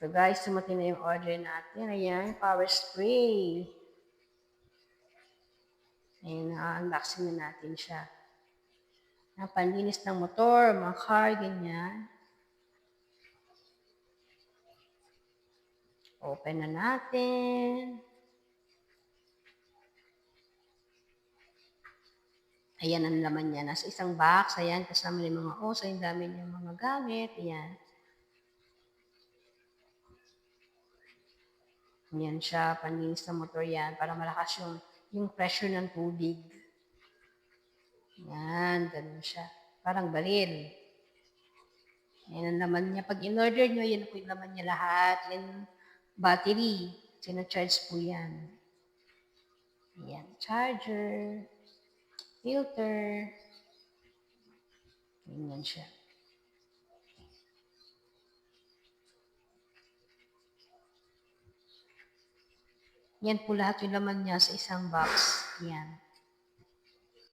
So guys, sumating na yung order natin. Ayan, power spray. Ayan, unboxing na natin siya. Panlinis ng motor, mga car, ganyan. Open na natin. Ayan ang laman niya. Nasa isang box. Ayan, kasama yung mga oso. Ang dami niyang mga gamit. Ayan. Ayan siya. Panlinis ng motor yan. Para malakas yung pressure ng tubig. Ayan, ganun siya. Parang baril. Ayan ang laman niya. Pag in-order nyo, yan po yung laman niya lahat. Yan, battery. Sino-charge po yan. Ayan, charger. Filter. Ganyan siya. Yan po lahat yung laman niya sa isang box. Yan.